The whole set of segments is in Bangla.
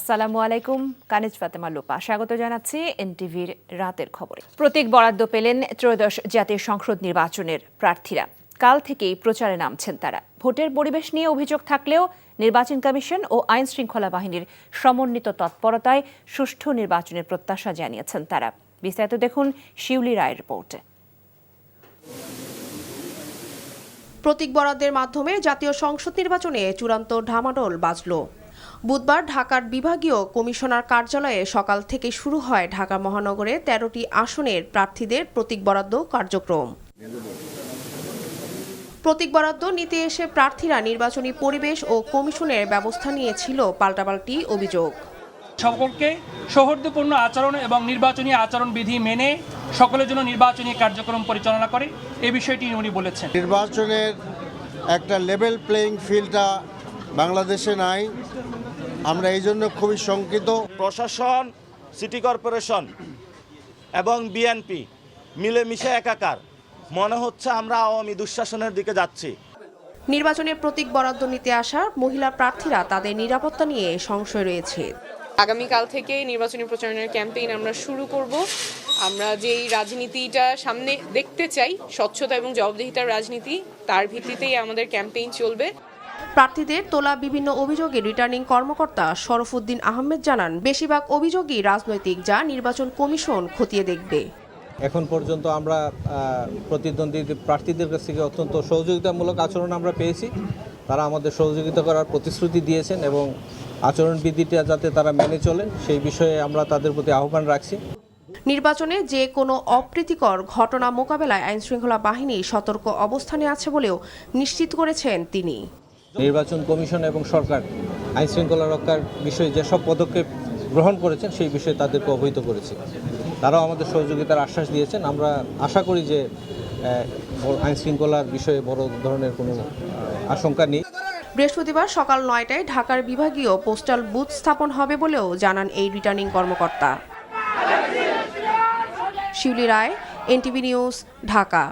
আসসালামু আলাইকুম, কানিজ ফাতেমা লোপা স্বাগত জানাচ্ছি এনটিভির রাতের খবরে। প্রতীক বরাদ্দ পেলেন ত্রয়োদশ জাতীয় সংসদ নির্বাচনের প্রার্থীরা। কাল থেকেই প্রচারে নামছেন তারা। ভোটের পরিবেশ নিয়ে অভিযোগ থাকলেও নির্বাচন কমিশন ও আইন শৃঙ্খলা বাহিনীর সমন্বিত তৎপরতায় সুষ্ঠু নির্বাচনের প্রত্যাশা জানিয়েছেন তারা। বিস্তারিত দেখুন শিউলি রায়ের রিপোর্টে। প্রতীক বরাদ্দের মাধ্যমে জাতীয় সংসদ নির্বাচনে চূড়ান্ত ঢামাডোল বাজল। বুধবার ঢাকার বিভাগীয় কমিশনার কার্যালয়ে সকাল থেকে শুরু হয় ঢাকা মহানগরে ১৩টি আসনের প্রার্থীদের প্রতীক বরাদ্দ কার্যক্রম। প্রতীক বরাদ্দ নিতে এসে প্রার্থীরা নির্বাচনী পরিবেশ ও কমিশনের ব্যবস্থা নিয়েছিল পাল্টাপাল্টি অভিযোগ। সকলকে সৌহার্দ্যপূর্ণ আচরণ এবং নির্বাচনী আচরণবিধি মেনে সকলের জন্য নির্বাচনী কার্যক্রম পরিচালনা করে এই বিষয়টি উনি বলেছেন। নির্বাচনের একটা লেভেল প্লেইং ফিল্ডটা বাংলাদেশে নাই, আমরা এই জন্য খুবই শঙ্কিত। প্রশাসন, সিটি কর্পোরেশন এবং বিএনপি মিলেমিশে একাকার, মনে হচ্ছে আমরা আওয়ামী দুঃশাসনের দিকে যাচ্ছি। নির্বাচনের প্রতীক বরাদ্দ নিতে আসা মহিলা প্রার্থীরা তাদের নিরাপত্তা নিয়ে সংশয় রয়েছে। আগামীকাল থেকে নির্বাচনী প্রচারণার ক্যাম্পেইন আমরা শুরু করব। আমরা যেই রাজনীতিটা সামনে দেখতে চাই, স্বচ্ছতা এবং জবাবদিহিতার রাজনীতি, তার ভিত্তিতেই আমাদের ক্যাম্পেইন চলবে। প্রার্থীদের তোলা বিভিন্ন অভিযোগে রিটার্নিং কর্মকর্তা শরফুদ্দিন আহমেদ জানান, বেশিরভাগ অভিযোগই রাজনৈতিক, যা নির্বাচন কমিশন খতিয়ে দেখবে। এখন পর্যন্ত আমরা প্রতিদ্বন্দ্বী প্রার্থীদের কাছ থেকে অত্যন্ত সহযোগিতামূলক আচরণ আমরা পেয়েছি। তারা আমাদের সহযোগিতা করার প্রতিশ্রুতি দিয়েছেন এবং আচরণবিধিটা যাতে তারা মেনে চলে সেই বিষয়ে আমরা তাদের প্রতি আহ্বান রাখছি। নির্বাচনে যে কোনো অপ্রীতিকর ঘটনা মোকাবেলায় আইনশৃঙ্খলা বাহিনী সতর্ক অবস্থানে আছে বলেও নিশ্চিত করেছেন তিনি। নির্বাচন কমিশন এবং সরকার আইনশৃঙ্খলা রক্ষার বিষয়ে যেসব পদক্ষেপ গ্রহণ করেছেন সেই বিষয়ে তাদেরকে অবহিত করেছে। তারাও আমাদের সহযোগিতার আশ্বাস দিয়েছেন। আমরা আশা করি যে আইনশৃঙ্খলার বিষয়ে বড় ধরনের কোনো আশঙ্কা নেই। বৃহস্পতিবার সকাল ৯টায় ঢাকার বিভাগীয় পোস্টাল বুথ স্থাপন হবে বলেও জানান এই রিটার্নিং কর্মকর্তা। শিউলি রায়, এনটিভি নিউজ, ঢাকা।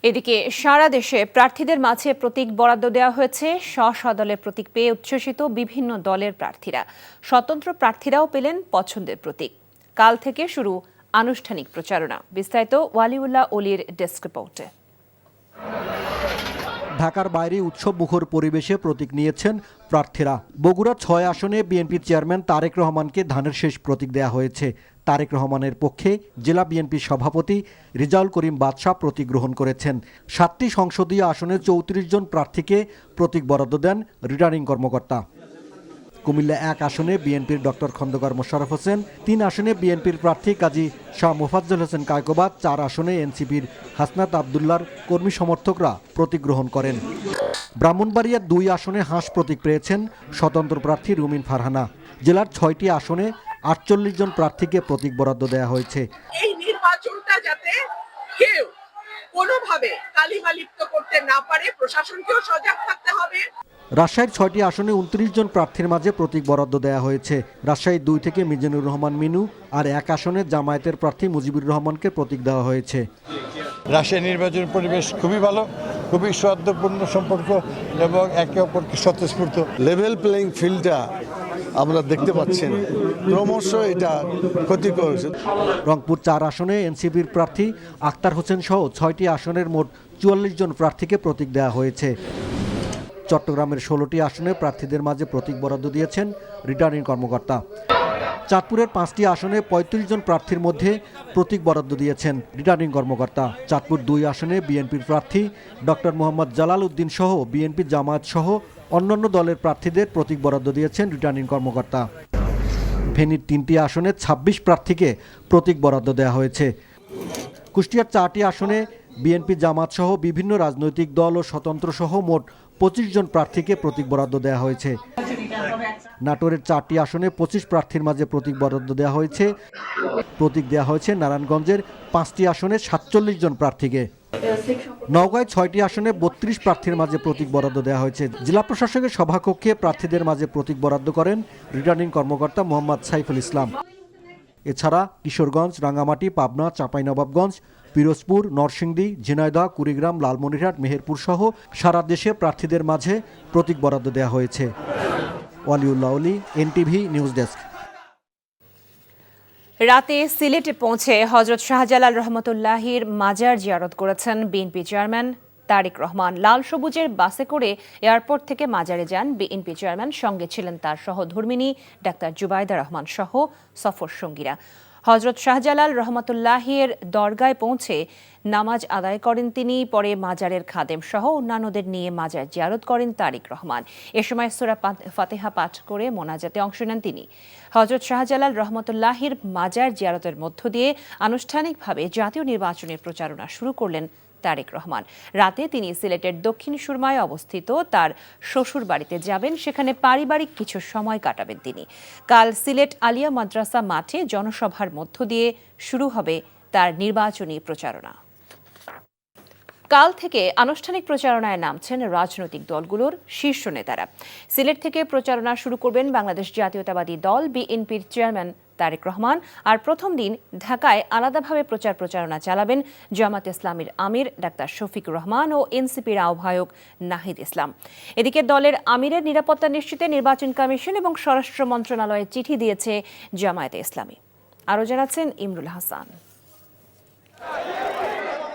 এদিকে সারা দেশে প্রার্থীদের মাঝে প্রতীক বরাদ্দ দেওয়া হয়েছে। স্ব দলের প্রতীক পেয়ে উচ্ছ্বসিত বিভিন্ন দলের প্রার্থীরা। স্বতন্ত্র প্রার্থীরাও পেলেন পছন্দের প্রতীক। কাল থেকে শুরু আনুষ্ঠানিক প্রচারণা। বিস্তারিত ওয়ালিউল্লাহ অলির ডেস্ক রিপোর্টে। ঢাকার বাইরে উৎসব মুখর পরিবেশে প্রতীক নিয়েছেন প্রার্থীরা। বগুড়া ৬ আসনে বিএনপি চেয়ারম্যান তারেক রহমানকে ধানের শেষ প্রতীক দেওয়া হয়েছে। তারেক রহমানের পক্ষে জেলা বিএনপির সভাপতি রেজাউল করিম বাদশাহ প্রতীক গ্রহণ করেছেন। ৭টি সংসদীয় আসনে ৩৪ জন প্রার্থীকে প্রতীক বরাদ্দ দেন রিটার্নিং কর্মকর্তা। কুমিল্লা ১ আসনে বিএনপির ডক্টর খন্দকার মোশাররফ হোসেন, ৩ আসনে বিএনপির প্রার্থী কাজী শাহ মোফাজ্জল হোসেন কায়কোবাদ, ৪ আসনে এনসিপির হাসনাত আবদুল্লার কর্মী সমর্থকরা প্রতীক গ্রহণ করেন। ব্রাহ্মণবাড়িয়ার ২ আসনে হাঁস প্রতীক পেয়েছেন স্বতন্ত্র প্রার্থী রুমিন ফারহানা। জেলার ৬টি আসনে ৪৮ জন প্রার্থীকে প্রতীক বরাদ্দ দেওয়া হয়েছে। এই নির্বাচনটা যাতে কেউ কোনোভাবে কালিমালিপ্ত করতে না পারে, প্রশাসনকেও সজাগ থাকতে হবে। রাজশাহীর ৬টি আসনে ২৯ জন প্রার্থীর মাঝে প্রতীক বরাদ্দ দেওয়া হয়েছে। রাজশাহীর ২ থেকে মিজানুর রহমান মিনু আর ১ আসনে জামায়াতের প্রার্থী মুজিবুর রহমানকে প্রতীক দেওয়া হয়েছে। রাজশাহী নির্বাচন পরিবেশ খুবই ভালো, খুবই সৌহার্দ্যপূর্ণ সম্পর্ক এবং একে অপরকে স্বতঃস্ফূর্ত। লেভেল প্লেইং ফিল্ডটা আমরা দেখতে পাচ্ছি না, ক্রমশ এটা ক্ষতিকর হয়েছে। রংপুর ৪ আসনে এনসিপির প্রার্থী আক্তার হোসেন সহ ৬টি আসনের মোট ৪৪ জন প্রার্থীকে প্রতীক দেওয়া হয়েছে। চট্টগ্রামের ১৬টি আসনে প্রার্থীদের মাঝে প্রতীক বরাদ্দ দিয়েছেন রিটার্নিং কর্মকর্তা। চাঁদপুরের ৫টি আসনে ৩৫ জন প্রার্থীর মধ্যে প্রতীক বরাদ্দ দিয়েছেন রিটার্নিং কর্মকর্তা। চাঁদপুর ২ আসনে বিএনপির প্রার্থী ডক্টর মোহাম্মদ জালাল উদ্দিন সহ বিএনপি জামায়াত সহ অন্যান্য দলের প্রার্থীদের প্রতীক বরাদ্দ দিয়েছেন রিটার্নিং কর্মকর্তা। ফেনীর ৩টি আসনে ২৬ প্রার্থীকে প্রতীক বরাদ্দ দেওয়া হয়েছে। কুষ্টিয়ার ৪টি আসনে বিএনপি জামাত সহ বিভিন্ন রাজনৈতিক দল ও স্বতন্ত্র সহ মোট ২৫ জন প্রার্থীকে প্রতীক বরাদ্দ দেওয়া হয়েছে। নাটোরের ৪টি আসনে ২৫ প্রার্থীর মাঝে প্রতীক বরাদ্দ দেওয়া হয়েছে। প্রতীক দেওয়া হয়েছে নারায়ণগঞ্জের ৫টি আসনে ৪৭ জন প্রার্থীকে। নওগাঁয় ৬টি আসনে ৩২ প্রার্থীর মাঝে প্রতীক বরাদ্দ দেওয়া হয়েছে। জেলা প্রশাসকের সভাকক্ষে প্রার্থীদের মাঝে প্রতীক বরাদ্দ করেন রিটার্নিং কর্মকর্তা মোহাম্মদ সাইফুল ইসলাম। এছাড়া কিশোরগঞ্জ, রাঙ্গামাটি, পাবনা, চাঁপাইনবাবগঞ্জ, পিরোজপুর, নরসিংদী, ঝিনাইদহ, কুড়িগ্রাম, লালমনিরহাট, মেহেরপুর সহ সারা দেশে প্রার্থীদের মাঝে প্রতীক বরাদ্দ দেওয়া হয়েছে। ওয়ালিউল্লাহ অলি, এনটিভি নিউজ ডেস্ক। রাতে সিলেটে পৌঁছে হজরত শাহজালাল রহমতুল্লাহির মাজার জিয়ারত করেছেন বিএনপি চেয়ারম্যান তারেক রহমান। লাল সবুজের বাসে করে এয়ারপোর্ট থেকে মাজারে যান বিএনপি চেয়ারম্যান, সঙ্গে ছিলেন তার সহধর্মিণী ডাক্তার জুবাইদা রহমান সহ সফর সঙ্গীরা। হজরত শাহজালাল রহমতুল্লাহির দরগায় পৌঁছে নামাজ আদায় করেন তিনি। পরে মাজারের খাদেম সহ অন্যান্যদের নিয়ে মাজার জিয়ারত করেন তারেক রহমান। এ সময় সূরা ফাতিহা পাঠ করে মোনাজাতে অংশ নেন তিনি। হজরত শাহজালাল রহমতুল্লাহির মাজার জিয়ারতের মধ্য দিয়ে আনুষ্ঠানিকভাবে জাতীয় নির্বাচনের প্রচারণা শুরু করলেন তারেক রহমান। রাতে তিনি সিলেটের দক্ষিণ সুরমায় অবস্থিত তার শ্বশুর বাড়িতে যাবেন, সেখানে পারিবারিক কিছু সময় কাটাবেন তিনি। কাল সিলেট আলিয়া মাদ্রাসা মাঠে জনসভার মধ্য দিয়ে শুরু হবে তার নির্বাচনী প্রচারণা। কাল থেকে আনুষ্ঠানিক প্রচারণায় নামছেন রাজনৈতিক দলগুলোর শীর্ষ নেতারা। সিলেট থেকে প্রচারণা শুরু করবেন বাংলাদেশ জাতীয়তাবাদী দল বিএনপির চেয়ারম্যান তারেক রহমান। আর প্রথম দিন ঢাকায় আলাদাভাবে প্রচারণা চালাবেন জামাত ইসলামীর আমির ডাক্তার শফিকুর রহমান ও এনসিপির আহ্বায়ক নাহিদ ইসলাম। এদিকে দলের আমিরের নিরাপত্তা নিশ্চিতে নির্বাচন কমিশন এবং স্বরাষ্ট্র মন্ত্রণালয়ে চিঠি দিয়েছে জামায়াতে ইসলামী। আরও জানাচ্ছেন ইমরুল হাসান।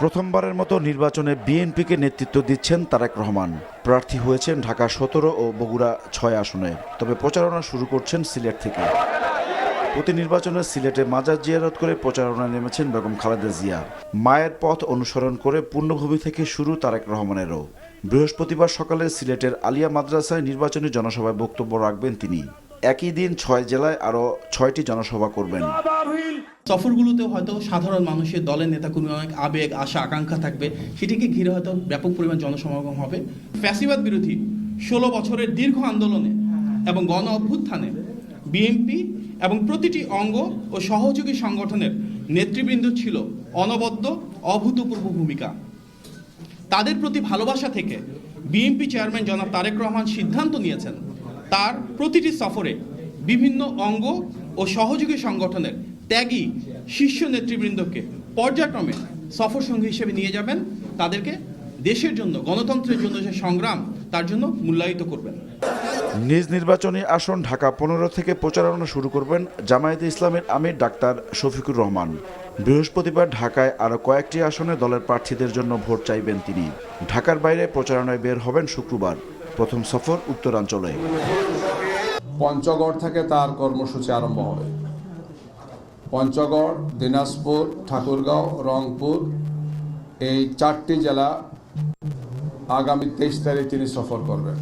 প্রথমবারের মতো নির্বাচনে বিএনপিকে নেতৃত্ব দিচ্ছেন তারেক রহমান। প্রার্থী হয়েছেন ঢাকা 17 ও বগুড়া 6 আসনে, তবে প্রচারণা শুরু করছেন সিলেট থেকে। প্রতি নির্বাচনে সিলেটে মাজার জিয়ারত করে প্রচারণায় নেমেছেন বেগম খালেদা জিয়া। মায়ের পথ অনুসরণ করে পূর্ণভূমি থেকে শুরু তারেক রহমানেরও। বৃহস্পতিবার সকালে সিলেটের আলিয়া মাদ্রাসায় নির্বাচনী জনসভায় বক্তব্য রাখবেন তিনি। একই দিন 6 জেলায় আরও 6টি জনসভা করবেন। সফরগুলোতেও হয়তো সাধারণ মানুষের দলের নেতাকর্মী অনেক আবেগ, আশা, আকাঙ্ক্ষা থাকবে, সেটিকে ঘিরে হয়তো ব্যাপক পরিমাণ জনসমাগম হবে। ফ্যাসিবাদ বিরোধী 16 বছরের দীর্ঘ আন্দোলনে এবং গণ অভ্যুত্থানে বিএনপি এবং প্রতিটি অঙ্গ ও সহযোগী সংগঠনের নেতৃবৃন্দ ছিল অনবদ্য, অভূতপূর্ব ভূমিকা। তাদের প্রতি ভালোবাসা থেকে বিএনপি চেয়ারম্যান জনাব তারেক রহমান সিদ্ধান্ত নিয়েছেন তার প্রতিটি সফরে বিভিন্ন অঙ্গ ও সহযোগী সংগঠনের ত্যাগী শীর্ষ নেতৃবৃন্দকে পর্যায়ক্রমে সফর সঙ্গী হিসেবে নিয়ে যাবেন। তাদেরকে দেশের জন্য, গণতন্ত্রের জন্য যে সংগ্রাম, তার জন্য মূল্যায়িত করবেন। নিজ নির্বাচনী আসন ঢাকা 15 থেকে প্রচারণা শুরু করবেন জামায়াতে ইসলামের আমির ডাক্তার শফিকুর রহমান। বৃহস্পতিবার ঢাকায় আরও কয়েকটি আসনে দলের প্রার্থীদের জন্য ভোট চাইবেন তিনি। ঢাকার বাইরে প্রচারণায় বের হবেন শুক্রবার। প্রথম সফর উত্তরাঞ্চলে। পঞ্চগড় থেকে তার কর্মসূচি আরম্ভ হবে। পঞ্চগড়, দিনাজপুর, ঠাকুরগাঁও, রংপুর, এই 4টি জেলা আগামী 23 তারিখ তিনি সফর করবেন।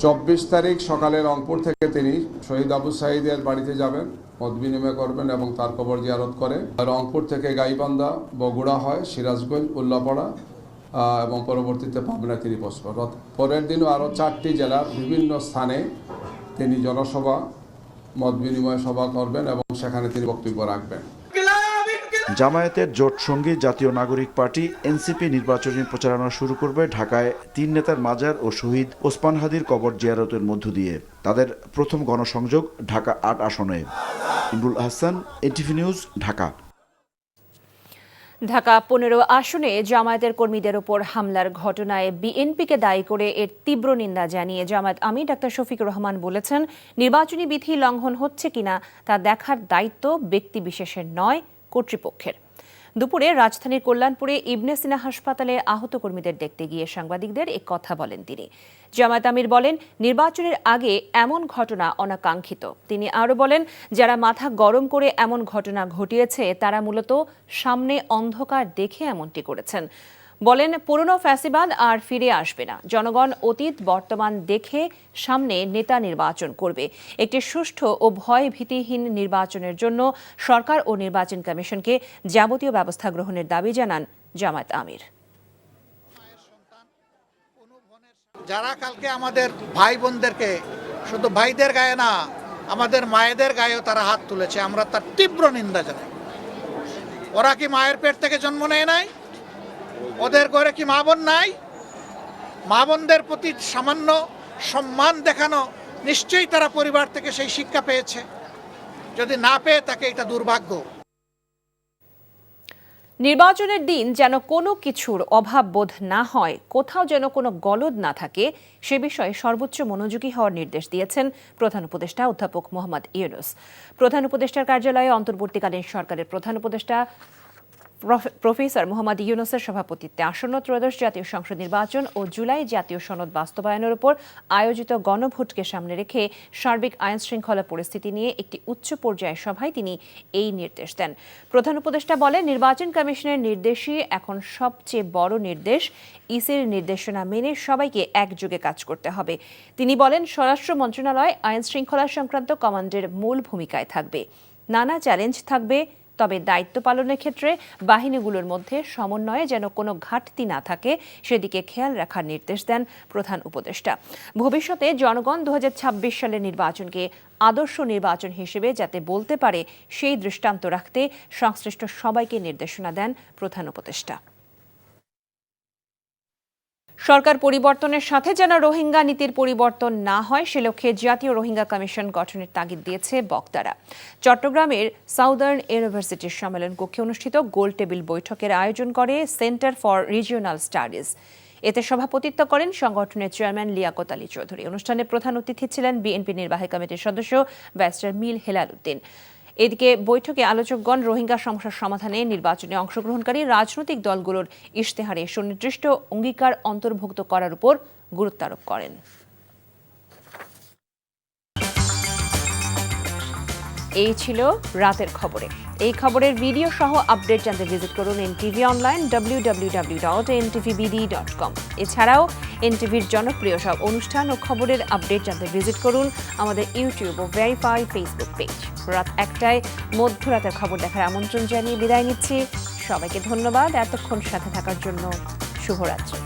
24 তারিখ সকালে রংপুর থেকে তিনি শহীদ আবু সাঈদের বাড়িতে যাবেন, মত বিনিময় করবেন এবং তার কবর জিয়ারত করে রংপুর থেকে গাইবান্ধা, বগুড়া হয়, সিরাজগঞ্জ, উল্লাপাড়া এবং পরবর্তীতে পাবনা তিনি পৌঁছবেন। পরের দিনও আরও 4টি জেলার বিভিন্ন স্থানে তিনি জনসভা, মত বিনিময় সভা করবেন এবং সেখানে তিনি বক্তব্য রাখবেন। জামায়াতের জোট সঙ্গী জাতীয় নাগরিক পার্টি এনসিপি নির্বাচনী প্রচারণা শুরু করবে ঢাকায় 3 নেতার মাজার ও শহীদ ওসমান হাদির কবর জিয়ারতের মধ্য দিয়ে। তাদের প্রথম গণসংযোগ ঢাকা 8 আসনে। Imrul Hasan, NTV news, Dhaka. ঢাকা 15 আসনে জামায়াতের কর্মীদের ওপর হামলার ঘটনায় বিএনপিকে দায়ী করে এর তীব্র নিন্দা জানিয়ে জামায়াত আমির ডাক্তার শফিকুর রহমান বলেছেন, নির্বাচনী বিধি লঙ্ঘন হচ্ছে কিনা তা দেখার দায়িত্ব ব্যক্তি বিশেষের নয়, কর্তৃপক্ষের। দুপুরে রাজধানীর কল্যাণপুরে ইবনে সিনা হাসপাতালে আহত কর্মীদের দেখতে গিয়ে সাংবাদিকদের এ কথা বলেন তিনি। জামায়াত আমির বলেন, নির্বাচনের আগে এমন ঘটনা অনাকাঙ্ক্ষিত। তিনি আরও বলেন, যারা মাথা গরম করে এমন ঘটনা ঘটিয়েছে তারা মূলত সামনে অন্ধকার দেখে এমনটি করেছেন। বলেন, পুরনো ফ্যাসিবাদ আর ফিরে আসবে না। জনগণ অতীত বর্তমান দেখে সামনে নেতা নির্বাচন করবে। একটি সুষ্ঠু ও ভয় ভীতিহীন নির্বাচনের জন্য সরকার ও নির্বাচন কমিশনকে যাবতীয় ব্যবস্থা গ্রহণের দাবি জানান জামায়াত আমির। যারা কালকে আমাদের ভাই বোনদেরকে, শুধু ভাইদের গায়ে না, আমাদের মায়েদের গায়েও তারা হাত তুলেছে, আমরা তার তীব্র নিন্দা জানাই। ওরা কি মায়ের পেট থেকে জন্ম নেয় নাই? ওদের ঘরে কি মা বোন নাই? মা বোনদের প্রতি সামান্য সম্মান দেখানো, নিশ্চয়ই তারা পরিবার থেকে সেই শিক্ষা পেয়েছে। যদি না পেয়ে থাকে, এটা দুর্ভাগ্য। নির্বাচনের দিন যেন কোনো কিছুর অভাব বোধ না হয়, কোথাও যেন কোনো গলদ না থাকে, সে বিষয়ে সর্বোচ্চ মনোযোগী হওয়ার নির্দেশ দিয়েছেন প্রধান উপদেষ্টা অধ্যাপক মোহাম্মদ ইউনূস। প্রধান উপদেষ্টার কার্যালয়ে অন্তর্বর্তীকালীন সরকারের প্রধান উপদেষ্টা প্রফেসর মোহাম্মদ ইউনূসের সভাপতিত্বে আসন্ন ত্রয়োদশ জাতীয় সংসদ নির্বাচন ও জুলাই জাতীয় সনদ বাস্তবায়নের উপর আয়োজিত গণভোটকে সামনে রেখে সার্বিক আইন শৃঙ্খলা পরিস্থিতি নিয়ে একটি উচ্চ পর্যায়ের সভায় তিনি এই নির্দেশ দেন। প্রধান উপদেষ্টা বলেন, নির্বাচন কমিশনের নির্দেশই এখন সবচেয়ে বড় নির্দেশ। ইসির নির্দেশনা মেনে সবাইকে একযোগে কাজ করতে হবে। তিনি বলেন, স্বরাষ্ট্র মন্ত্রণালয় আইন শৃঙ্খলা সংক্রান্ত কমান্ডের মূল ভূমিকায় থাকবে। নানা চ্যালেঞ্জ থাকবে, তবে দায়িত্ব পালনের ক্ষেত্রে বাহিনীগুলোর মধ্যে সমন্বয়ে যেন কোনো ঘাটতি না থাকে সেদিকে খেয়াল রাখার নির্দেশ দেন প্রধান উপদেষ্টা। ভবিষ্যতে জনগণ 2026 সালের নির্বাচনকে আদর্শ নির্বাচন হিসেবে যাতে বলতে পারে সেই দৃষ্টান্ত রাখতে সংশ্লিষ্ট সবাইকে নির্দেশনা দেন প্রধান উপদেষ্টা। সরকার পরিবর্তনের সাথে যেন রোহিঙ্গা নীতির পরিবর্তন না হয় সে লক্ষ্যে জাতীয় রোহিঙ্গা কমিশন গঠনের তাগিদ দিয়েছে বক্তারা। চট্টগ্রামের সাউদার্ন ইউনিভার্সিটির সম্মেলন কক্ষে অনুষ্ঠিত গোল টেবিল বৈঠকের আয়োজন করে সেন্টার ফর রিজিওনাল স্টাডিজ। এতে সভাপতিত্ব করেন সংগঠনের চেয়ারম্যান লিয়াকত আলী চৌধুরী। অনুষ্ঠানে প্রধান অতিথি ছিলেন বিএনপি নির্বাহী কমিটির সদস্য ব্যারিস্টার মিল হেলাল উদ্দিন। এদিকে বৈঠকে আলোচকগণ রোহিঙ্গা সমস্যার সমাধানে নির্বাচনে অংশগ্রহণকারী রাজনৈতিক দলগুলোর ইশতেহারে সুনির্দিষ্ট অঙ্গীকার অন্তর্ভুক্ত করার উপর গুরুত্ব আরোপ করেন। এই ছিল রাতের খবরে। এই খবরের ভিডিও সহ আপডেট জানতে ভিজিট করুন এনটিভি অনলাইন www.ntvbd.com। এছাড়াও এনটিভির জনপ্রিয় সব অনুষ্ঠান ও খবরের আপডেট জানতে ভিজিট করুন আমাদের ইউটিউব ও ভেরিফাইড ফেসবুক পেজ। রাত 1টায় মধ্যরাতের খবর দেখার আমন্ত্রণ জানিয়ে বিদায় নিচ্ছি। সবাইকে ধন্যবাদ এতক্ষণ সাথে থাকার জন্য। শুভরাত্রি।